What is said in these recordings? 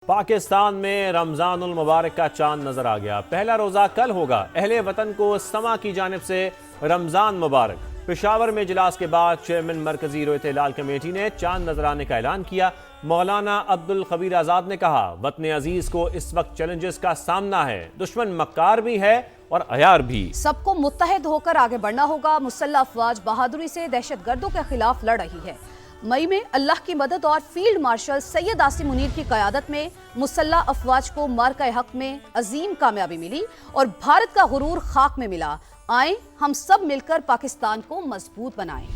पाकिस्तान में रमजानुल मुबारक का चांद नजर आ गया। पहला रोजा कल होगा। अहले वतन को समा की जानिब से रमजान मुबारक। पेशावर में इजलास के बाद चेयरमैन मरकजी रोयत हिलाल कमेटी ने चांद नजर आने का ऐलान किया। मौलाना अब्दुल खबीर आजाद ने कहा, वतन अजीज को इस वक्त चैलेंजेस का सामना है। दुश्मन मक्कार भी है और अयार भी। सबको मुत्तहिद होकर आगे बढ़ना होगा। मुसल्लह अफवाज बहादुरी से दहशतगर्दों के खिलाफ लड़ रही है। मई में अल्लाह की मदद और फील्ड मार्शल सैयद आसिम मुनीर की क़यादत में मुसल्लह अफवाज को मार्का हक में अजीम कामयाबी मिली और भारत का गुरूर खाक में मिला। आए हम सब मिलकर पाकिस्तान को मजबूत बनाएं।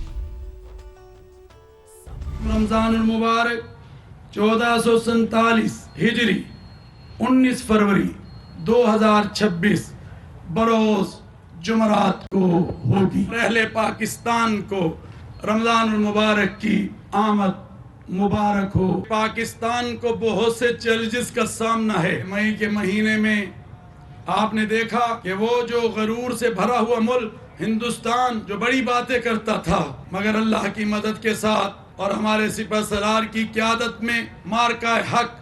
रमजानुल मुबारक 1447 हिजरी 19 फरवरी 2026 बरोज जुमरात को होगी। अहले पाकिस्तान को रमजानुल मुबारक की आमद मुबारक हो। पाकिस्तान को बहुत से चैलेंजेस का सामना है। मई के महीने में आपने देखा कि वो जो गरूर से भरा हुआ मुल्क हिंदुस्तान जो बड़ी बातें करता था, मगर अल्लाह की मदद के साथ और हमारे सिपहसालार की क़यादत में मार्का हक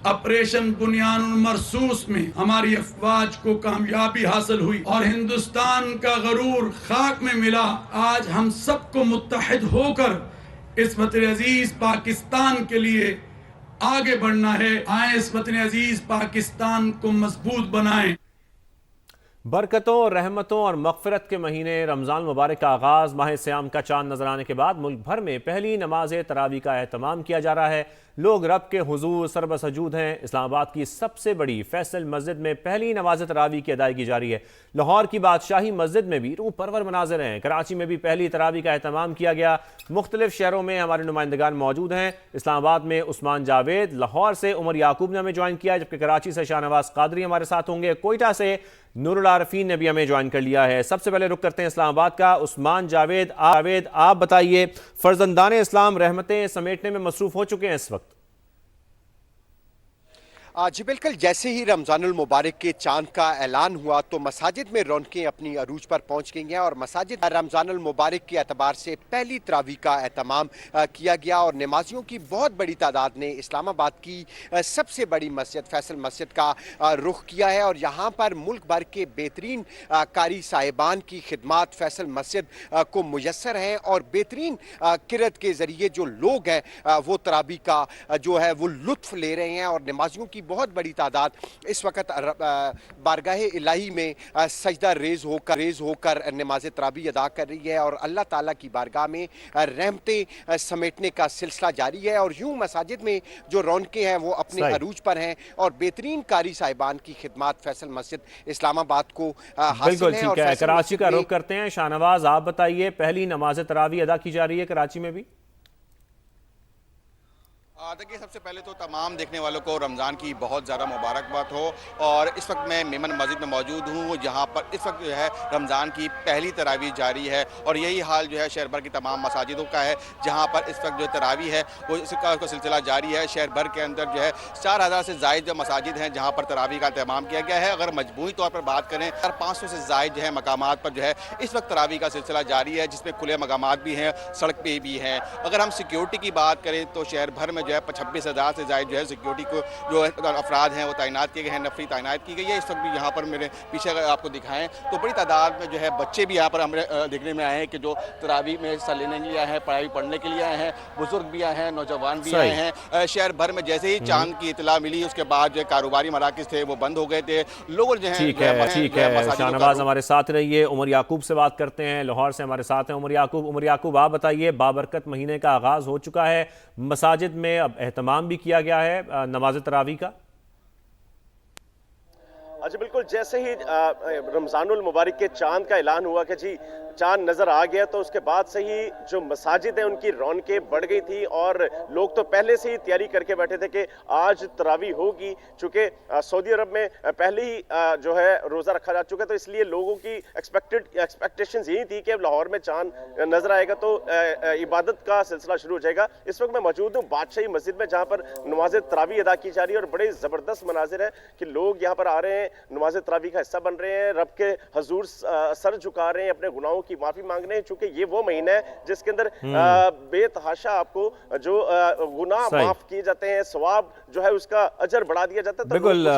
ऑपरेशन बुनियानुल मरसूस में हमारी अफवाज को कामयाबी हासिल हुई और हिंदुस्तान का गरूर खाक में मिला। आज हम सबको मुत्तहिद होकर इस वतन अजीज पाकिस्तान के लिए आगे बढ़ना है। आए इस वतन अजीज पाकिस्तान को मजबूत बनाएं। बरकतों, रहमतों और मग़फ़िरत के महीने रमज़ान मुबारक का आगाज़ माह सियाम का चांद नजर आने के बाद मुल्क भर में पहली नमाज तरावी का एहतमाम किया जा रहा है। लोग रब के हुजूर सरबसजूद हैं। इस्लामाबाद की सबसे बड़ी फैसल मस्जिद में पहली नमाज तरावी की अदायगी जारी है। लाहौर की बादशाही मस्जिद में भी रूह परवर मनाज़िर हैं। कराची में भी पहली तरावी का एहतमाम किया गया। मुख्तलिफ शहरों में हमारे नुमाइंदगान मौजूद हैं। इस्लामाबाद में उस्मान जावेद, लाहौर से उमर याकूब ने हमें ज्वाइन किया, जबकि कराची से शाहनवाज कादरी हमारे साथ होंगे। कोयटा से नूरुल आरफीन ने भी हमें ज्वाइन कर लिया है। सबसे पहले रुख करते हैं इस्लामाबाद का। उस्मान जावेद, आप बताइए, फर्जंदान इस्लाम रहमतें समेटने में मसरूफ हो चुके हैं इस वक्त? जी बिल्कुल, जैसे ही रमज़ानुल मुबारक के चांद का ऐलान हुआ तो मसाजिद में रौनकें अपनी अरूज पर पहुंच गई हैं और मसाजिद रमज़ानुल मुबारक के एतबार से पहली तरावी का एहतमाम किया गया और नमाजियों की बहुत बड़ी तादाद ने इस्लामाबाद की सबसे बड़ी मस्जिद फैसल मस्जिद का रुख किया है और यहाँ पर मुल्क भर के बेहतरीन कारी साहिबान की खिदमात फैसल मस्जिद को मुयसर हैं और बेहतरीन किरत के ज़रिए जो लोग हैं वो तरावी का जो है वो लुत्फ़ ले रहे हैं और नमाजियों की बहुत बड़ी तादाद इस वक्त बारगाह इलाही में सजदा रेज होकर नमाज तरावी अदा कर रही है और अल्लाह ताला की बारगाह में रहमतें समेटने का सिलसिला जारी है। और यूं मसाजिद में जो रौनकें हैं वो अपने अरूज पर हैं और बेहतरीन कारी साहिबान की खिदमत फैसल मस्जिद इस्लामाबाद को बिल्कुल ठीक है। कराची का रुख करते हैं। शाहनवाज, आप बताइए, पहली नमाज तरावी अदा की जा रही है कराची में भी? देखिए, सबसे पहले तो तमाम देखने वालों को रमज़ान की बहुत ज़्यादा मुबारकबाद हो और इस वक्त मैं मेमन मस्जिद में मौजूद हूँ जहाँ पर इस वक्त जो है रमज़ान की पहली तरावी जारी है और यही हाल जो है शहर भर की तमाम मसाजिदों का है जहाँ पर इस वक्त जो तरावी है वो इसका सिलसिला जारी है। शहर भर के अंदर जो है 4000 से ज़ायद जो मसाजिद हैं जहाँ पर तरावी का एहतमाम किया गया है। अगर मजमूई तौर पर बात करें 500 से ज़ायद जो है मकामात पर जो है इस वक्त तरावी का सिलसिला जारी है, जिसमें खुले मकामात भी हैं, सड़क पे भी हैं। अगर हम सिक्योरिटी की बात करें तो शहर भर में जो है 26,000 से ज़ायद जो है सिक्योरिटी को जो अफराद हैं वो तैनात किए गए हैं, नफरी तैनात की गई है। इस वक्त भी यहाँ पर मेरे पीछे अगर आपको दिखाएं तो बड़ी तादाद में जो है बच्चे भी यहाँ पर हमें देखने में आए हैं कि जो तरावी में हिस्सा लेने के लिए आए हैं, पढ़ाई पढ़ने के लिए आए हैं, बुजुर्ग भी आए हैं, नौजवान भी आए हैं। शहर भर में जैसे ही चांद की इतला मिली उसके बाद जो कारोबारी मराकिज थे वो बंद हो गए थे। लोग जो है ठीक है। शाहनवाज हमारे साथ रहिए। उमर याकूब से बात करते हैं, लाहौर से हमारे साथ हैं उमर याकूब, आप बताइए, बाबरकत महीने का आगाज हो चुका है, मसाजिद में अब एहतमाम भी किया गया है नमाज तरावी का? अच्छा, बिल्कुल, जैसे ही रमज़ानुल मुबारक के चांद का ऐलान हुआ कि जी चांद नज़र आ गया तो उसके बाद से ही जो मसाजिद हैं उनकी रौनकें बढ़ गई थी और लोग तो पहले से ही तैयारी करके बैठे थे कि आज तरावी होगी। चूँकि सऊदी अरब में पहले ही जो है रोज़ा रखा जा चुका है तो इसलिए लोगों की एक्सपेक्टेशंस यही थी कि लाहौर में चांद नज़र आएगा तो इबादत का सिलसिला शुरू हो जाएगा। इस वक्त मैं मौजूद हूँ बादशाही मस्जिद में जहाँ पर नमाज तरावी अदा की जा रही है और बड़े ज़बरदस्त मनाजिर है कि लोग यहाँ पर आ रहे हैं नमाज तरावी का हिस्सा बन रहे हैं, रब के हजूर सर झुका रहे हैं, अपने गुनाहों की माफी मांग रहे हैं, चूंकि ये वो महीना है जिसके अंदर बेतहाशा आपको जो गुनाह माफ किए जाते हैं, सवाब जो है उसका अजर बढ़ा दिया जाता है। बिल्कुल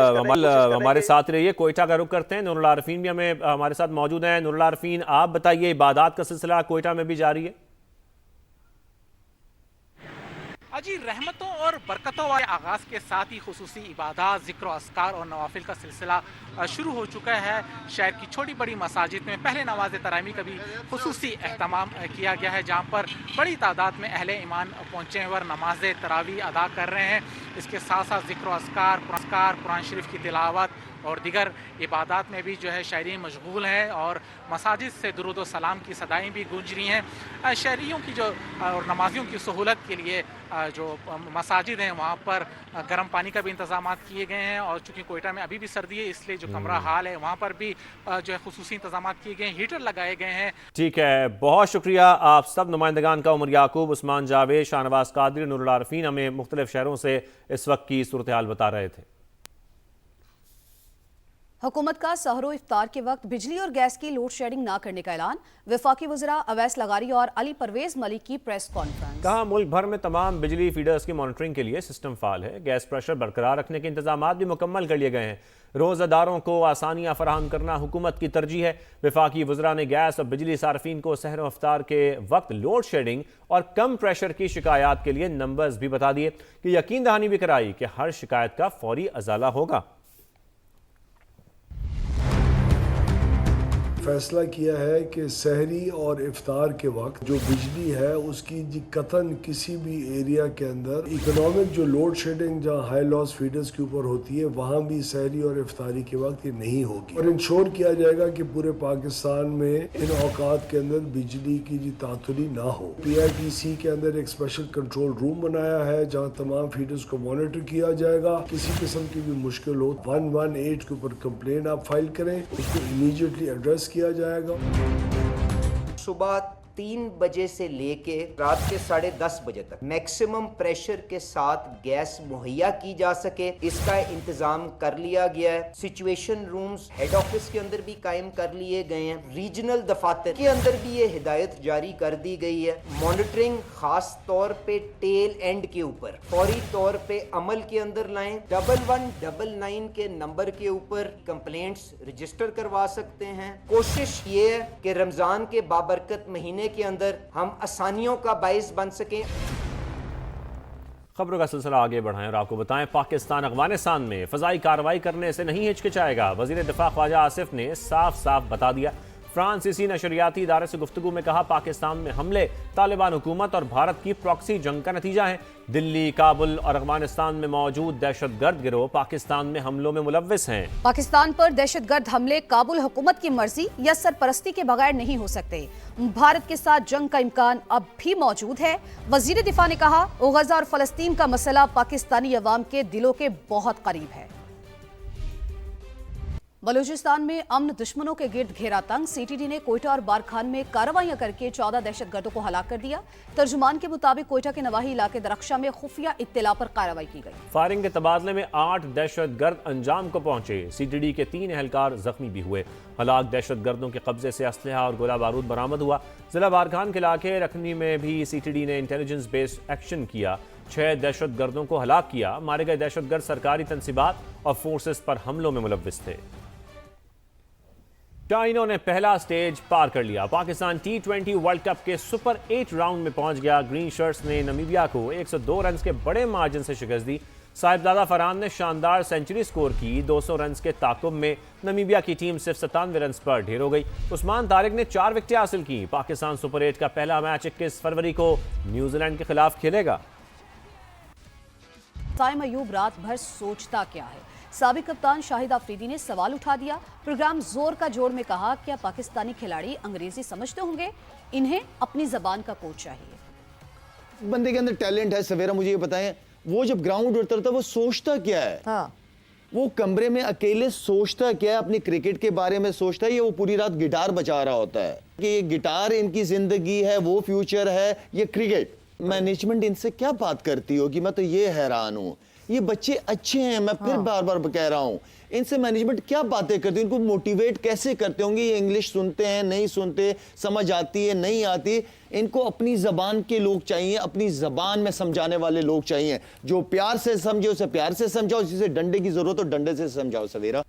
हमारे साथ रहिए, कोयटा का रुख करते हैं। नूरुल आरिफीन भी हमें हमारे साथ मौजूद हैं। नूरुल आरिफीन, आप बताइए, इबादत का सिलसिला कोयटा में भी जारी है? जी, रहमतों और बरकतों वाले आगाज़ के साथ ही खुसूसी इबादत, ज़िक्र अस्कार और नवाफिल का सिलसिला शुरू हो चुका है। शहर की छोटी बड़ी मसाजिद में पहले नमाज तरावी का भी खुसूसी एहतमाम किया गया है, जहाँ पर बड़ी तादाद में अहले ईमान पहुँचे हैं और नमाज तरावी अदा कर रहे हैं। इसके साथ साथ ज़िक्र अस्कार, कुरान शरीफ की तिलावत और दिगर इबादत में भी जो है शायरीन मशगूल हैं और मसाजिद से दुरूद व सलाम की सदाएँ भी गूंज रही हैं। शहरियों की जो और नमाजियों की सहूलत के लिए जो मसाजिद हैं वहाँ पर गर्म पानी का भी इंतजाम किए गए हैं, और चूँकि कोयटा में अभी भी सर्दी है इसलिए जो कमरा हाल है वहाँ पर भी जो है खुसूसी इंतजाम किए गए हैं, हीटर लगाए गए हैं। ठीक है, बहुत शुक्रिया आप सब नुमाइंदगान का। उमर याकूब, उस्मान जावेद, शाहनवाज कादरी, नूरुल आरिफीन हमें मुख्तलिफ शहरों से इस वक्त की सूरत हाल बता रहे थे। हुकूमत का सहरो इफ्तार के वक्त बिजली और गैस की लोड शेडिंग न करने का ऐलान। वफाकी वज़रा अवैस लगारी और अली परवेज मलिक की प्रेस कॉन्फ्रेंस। कहा, मुल्क भर में तमाम बिजली फीडर्स की मॉनिटरिंग के लिए सिस्टम फाल है। गैस प्रेशर बरकरार रखने के इंतजाम भी मुकम्मल कर लिए गए हैं। रोज़ादारों को आसानियाँ फराहम करना हुकूमत की तरजीह है। वफाकी वज़रा ने गैस और बिजली सार्फिन को सहरो इफ्तार के वक्त लोड शेडिंग और कम प्रेशर की शिकायत के लिए नंबर्स भी बता दिए कि यकीन दहानी भी कराई कि हर शिकायत का फौरी अजाला होगा। फैसला किया है कि सहरी और इफ्तार के वक्त जो बिजली है उसकी कतन किसी भी एरिया के अंदर इकोनॉमिक जो लोड शेडिंग जहाँ हाई लॉस फीडर्स के ऊपर होती है वहाँ भी सहरी और इफ्तारी के वक्त ये नहीं होगी, और इंश्योर किया जाएगा कि पूरे पाकिस्तान में इन औकात के अंदर बिजली की जी तातुली ना हो। PITC के अंदर एक स्पेशल कंट्रोल रूम बनाया है जहाँ तमाम फीडर्स को मॉनिटर किया जाएगा। किसी किस्म की भी मुश्किल हो 118 के ऊपर कंप्लेन आप फाइल करें, उसको इमीडिएटली एड्रेस किया जाएगा। सुबह 3 बजे से लेके रात के 10:30 बजे तक मैक्सिमम प्रेशर के साथ गैस मुहैया की जा सके, इसका इंतजाम कर लिया गया है। सिचुएशन रूम्स हेड ऑफिस के अंदर भी कायम कर लिए गए हैं। रीजनल दफातर के अंदर भी ये हिदायत जारी कर दी गई है। मॉनिटरिंग खास तौर पे टेल एंड के ऊपर फौरी तौर पे अमल के अंदर लाएं। 1199 के नंबर के ऊपर कंप्लेंट्स रजिस्टर करवा सकते हैं। कोशिश ये है कि रमजान के बाबरकत महीने के अंदर हम आसानियों का बाइस बन सकें। खबरों का सिलसिला आगे बढ़ाएं और आपको बताएं, पाकिस्तान अफगानिस्तान में फजाई कार्रवाई करने से नहीं हिचकिचाएगा। वजीर दिफा ख्वाजा आसिफ ने साफ साफ बता दिया। फ्रांसीसी नशरियाती इदारे से गुफ्तगू में कहा, पाकिस्तान में हमले तालिबान हुकूमत और भारत की प्रॉक्सी जंग का नतीजा है। दिल्ली, काबुल और अफगानिस्तान में मौजूद दहशतगर्द गिरोह पाकिस्तान में हमलों में मुलव्विस हैं। पाकिस्तान पर दहशतगर्द हमले काबुल हुकूमत की मर्जी या सरपरस्ती के बगैर नहीं हो सकते। भारत के साथ जंग का इम्कान अब भी मौजूद है। वजीर दिफा ने कहा, गजा और फलस्तीन का मसला पाकिस्तानी अवाम के दिलों के बहुत करीब है। बलूचिस्तान में अमन दुश्मनों के गिर्द घेरा तंग। CTD ने कोयटा और बारखान में कार्रवाइयां करके 14 दहशतगर्दों को हलाक कर दिया। तर्जुमान के मुताबिक कोयटा के नवाही इलाके दरख्शा में खुफिया इत्तला पर कार्रवाई की गई। फायरिंग के तबादले में 8 दहशतगर्द अंजाम को पहुंचे। CTD के 3 एहलकार जख्मी भी हुए। हलाक दहशतगर्दों के कब्जे से असलहा और गोला बारूद बरामद हुआ। जिला बारखान के इलाके रखनी में भी CTD ने इंटेलिजेंस बेस्ड एक्शन किया। 6 दहशतगर्दों को हलाक किया। मारे गए दहशतगर्द सरकारी तंसीबात और फोर्सेस पर हमलों में मुलव्विस थे। चाइना ने पहला स्टेज पार कर लिया। पाकिस्तान T20 वर्ल्ड कप के सुपर 8 राउंड में पहुंच गया। ग्रीन शर्ट्स ने नमीबिया को 102 रन के बड़े मार्जिन से शिकस्त दी। साहिबजादा फरहान ने शानदार सेंचुरी स्कोर की। 200 रन के ताकुब में नमीबिया की टीम सिर्फ 97 रन पर ढेर हो गई। उस्मान तारिक ने 4 विकेटें हासिल की। पाकिस्तान सुपर 8 का पहला मैच 21 फरवरी को न्यूजीलैंड के खिलाफ खेलेगा। साइम अयूब रात भर सोचता क्या है। साबिक कप्तान शाहिद आफरीदी ने सवाल उठा दिया। प्रोग्राम जोर का जोड़ में कहा, क्या पाकिस्तानी खिलाड़ी अंग्रेजी समझते होंगे? इन्हें अपनी जबान का कोच चाहिए। बंदे के अंदर टैलेंट है। सवेरा मुझे ये बताएं, वो जब ग्राउंड उतरता है वो सोचता क्या है? हाँ। वो कमरे में अकेले सोचता क्या है? अपनी क्रिकेट के बारे में सोचता है या वो पूरी रात गिटार बजा रहा होता है कि ये गिटार इनकी जिंदगी है, वो फ्यूचर है, ये क्रिकेट? मैनेजमेंट इनसे क्या बात करती होगी? मैं तो ये हैरान हूं। ये बच्चे अच्छे हैं, मैं फिर बार बार कह रहा हूँ। इनसे मैनेजमेंट क्या बातें करती है, इनको मोटिवेट कैसे करते होंगे? ये इंग्लिश सुनते हैं, नहीं सुनते, समझ आती है, नहीं आती? इनको अपनी जबान के लोग चाहिए, अपनी जबान में समझाने वाले लोग चाहिए। जो प्यार से समझे उसे प्यार से समझाओ, जिसे डंडे की जरूरत हो डंडे से समझाओ। सवेरा।